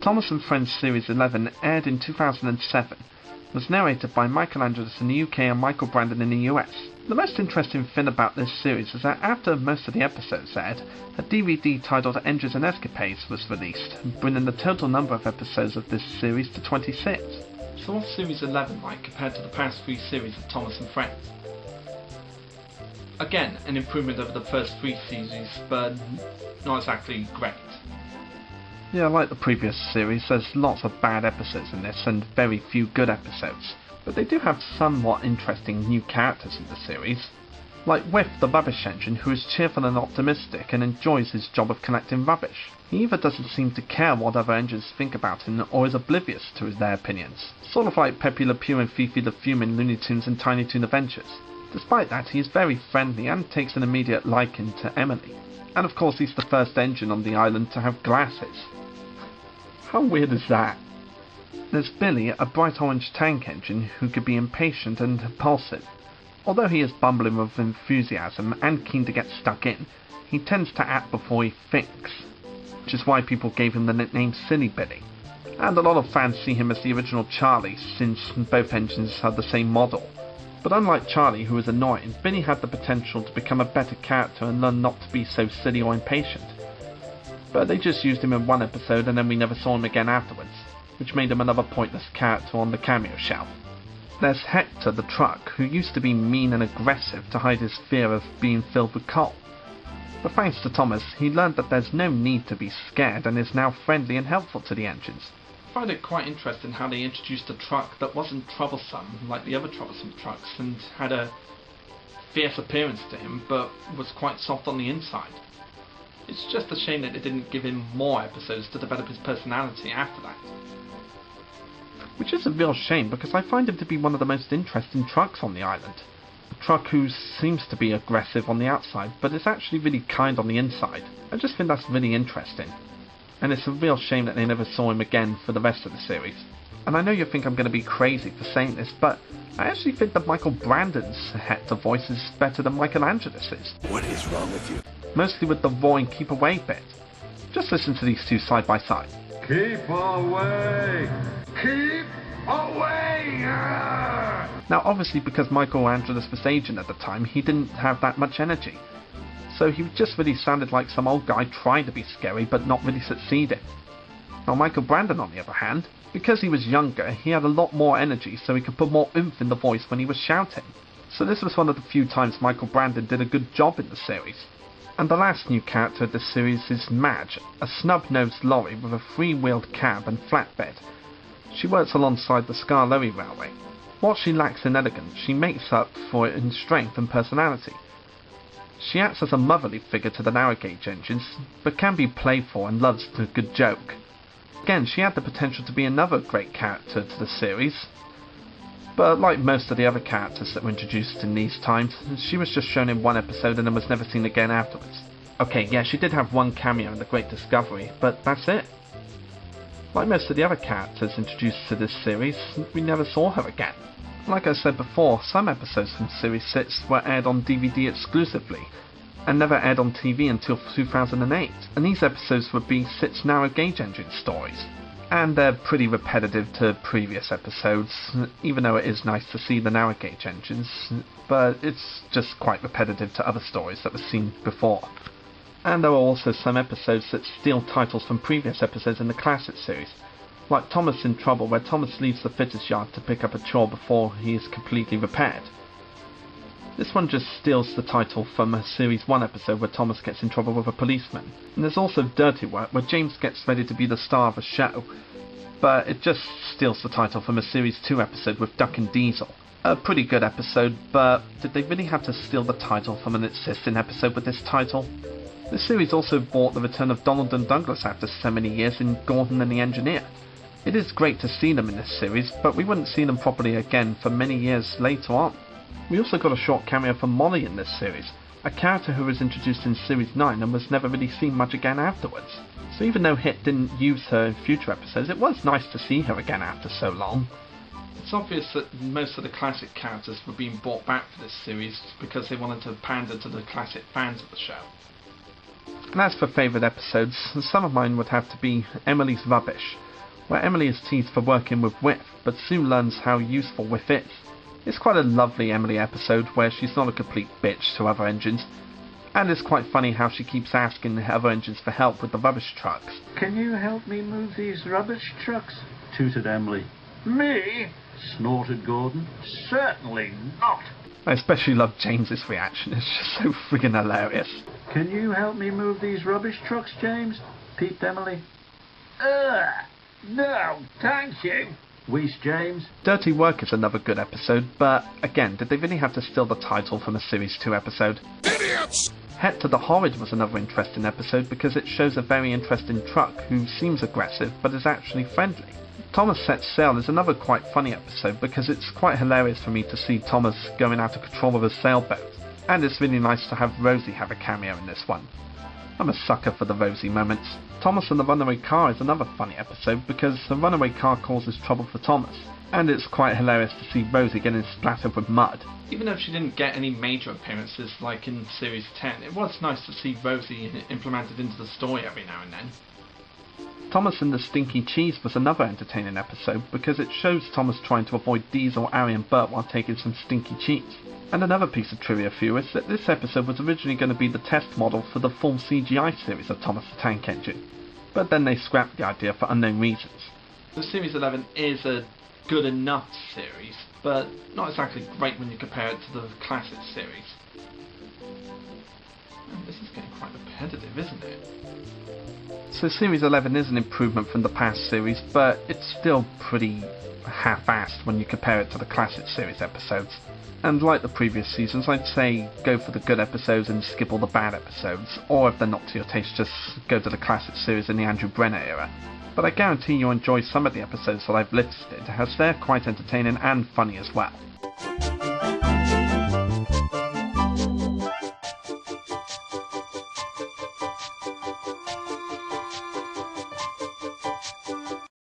Thomas and Friends Series 11 aired in 2007, was narrated by Michael Angelis in the UK and Michael Brandon in the US. The most interesting thing about this series is that after most of the episodes aired, a DVD titled Entries and Escapades was released, bringing the total number of episodes of this series to 26. So what's Series 11 like compared to the past 3 series of Thomas and Friends? Again, an improvement over the first 3 series, but not exactly great. Yeah, like the previous series, there's lots of bad episodes in this and very few good episodes, but they do have somewhat interesting new characters in the series. Like Whiff the rubbish engine, who is cheerful and optimistic and enjoys his job of collecting rubbish. He either doesn't seem to care what other engines think about him or is oblivious to their opinions, sort of like Pepe Le Pew and Fifi the Fume in Looney Tunes and Tiny Toon Adventures. Despite that, he is very friendly and takes an immediate liking to Emily. And of course he's the first engine on the island to have glasses. How weird is that? There's Billy, a bright orange tank engine who could be impatient and impulsive. Although he is bumbling with enthusiasm and keen to get stuck in, he tends to act before he thinks, which is why people gave him the nickname Silly Billy. And a lot of fans see him as the original Charlie, since both engines are the same model. But unlike Charlie, who is annoying, Billy had the potential to become a better character and learn not to be so silly or impatient. But they just used him in one episode and then we never saw him again afterwards, which made him another pointless character on the cameo shelf. There's Hector the truck, who used to be mean and aggressive to hide his fear of being filled with coal. But thanks to Thomas, he learned that there's no need to be scared and is now friendly and helpful to the engines. I find it quite interesting how they introduced a truck that wasn't troublesome like the other troublesome trucks and had a fierce appearance to him, but was quite soft on the inside. It's just a shame that they didn't give him more episodes to develop his personality after that. Which is a real shame, because I find him to be one of the most interesting trucks on the island. A truck who seems to be aggressive on the outside, but is actually really kind on the inside. I just think that's really interesting. And it's a real shame that they never saw him again for the rest of the series. And I know you think I'm going to be crazy for saying this, but I actually think that Michael Brandon's Hector voice is better than Michael Angelis's. What is wrong with you? Mostly with the roaring keep away bit. Just listen to these two side by side. Keep away! Keep away! Now obviously because Michael Angelis was aging at the time, he didn't have that much energy. So he just really sounded like some old guy trying to be scary but not really succeeding. Now Michael Brandon on the other hand, because he was younger, he had a lot more energy so he could put more oomph in the voice when he was shouting. So this was one of the few times Michael Brandon did a good job in the series. And the last new character of this series is Madge, a snub-nosed lorry with a 3-wheeled cab and flatbed. She works alongside the Scar Lorry Railway. What she lacks in elegance, she makes up for it in strength and personality. She acts as a motherly figure to the narrow-gauge engines, but can be playful and loves a good joke. Again, she had the potential to be another great character to the series, but like most of the other characters that were introduced in these times, she was just shown in one episode and then was never seen again afterwards. Okay, yeah, she did have one cameo in The Great Discovery, but that's it. Like most of the other characters introduced to this series, we never saw her again. Like I said before, some episodes from Series 6 were aired on DVD exclusively, and never aired on TV until 2008, and these episodes would be 6 narrow-gauge engine stories. And they're pretty repetitive to previous episodes, even though it is nice to see the narrow-gauge engines, but it's just quite repetitive to other stories that were seen before. And there are also some episodes that steal titles from previous episodes in the classic series, like Thomas in Trouble, where Thomas leaves the fitter's yard to pick up a chore before he is completely repaired. This one just steals the title from a Series 1 episode where Thomas gets in trouble with a policeman. And there's also Dirty Work, where James gets ready to be the star of a show, but it just steals the title from a Series 2 episode with Duck and Diesel. A pretty good episode, but did they really have to steal the title from an existing episode with this title? This series also brought the return of Donald and Douglas after so many years in Gordon and the Engineer. It is great to see them in this series, but we wouldn't see them properly again for many years later on. We also got a short cameo from Molly in this series, a character who was introduced in Series 9 and was never really seen much again afterwards. So even though Hit didn't use her in future episodes, it was nice to see her again after so long. It's obvious that most of the classic characters were being brought back for this series because they wanted to pander to the classic fans of the show. And as for favourite episodes, some of mine would have to be Emily's Rubbish, where Emily is teased for working with Whiff, but soon learns how useful Whiff is. It's quite a lovely Emily episode where she's not a complete bitch to other engines, and it's quite funny how she keeps asking other engines for help with the rubbish trucks. Can you help me move these rubbish trucks? Tooted Emily. Me? Snorted Gordon. Certainly not. I especially love James's reaction, it's just so friggin' hilarious. Can you help me move these rubbish trucks, James? Peeped Emily. No, thank you. Wheeze James. Dirty Work is another good episode, but again, did they really have to steal the title from a Series 2 episode? Idiots! Hector the Horrid was another interesting episode because it shows a very interesting truck who seems aggressive but is actually friendly. Thomas Sets Sail is another quite funny episode because it's quite hilarious for me to see Thomas going out of control with a sailboat, and it's really nice to have Rosie have a cameo in this one. I'm a sucker for the Rosie moments. Thomas and the Runaway Car is another funny episode because the Runaway Car causes trouble for Thomas, and it's quite hilarious to see Rosie getting splattered with mud. Even though she didn't get any major appearances like in Series 10, it was nice to see Rosie implemented into the story every now and then. Thomas and the Stinky Cheese was another entertaining episode because it shows Thomas trying to avoid Diesel, Ari and Bert while taking some stinky cheese. And another piece of trivia for you is that this episode was originally going to be the test model for the full CGI series of Thomas the Tank Engine, but then they scrapped the idea for unknown reasons. The Series 11 is a good enough series, but not exactly great when you compare it to the classic series. And this is getting quite repetitive, isn't it? So Series 11 is an improvement from the past series, but it's still pretty half-assed when you compare it to the classic series episodes. And like the previous seasons, I'd say go for the good episodes and skip all the bad episodes, or if they're not to your taste, just go to the classic series in the Andrew Brenner era. But I guarantee you'll enjoy some of the episodes that I've listed, as they're quite entertaining and funny as well.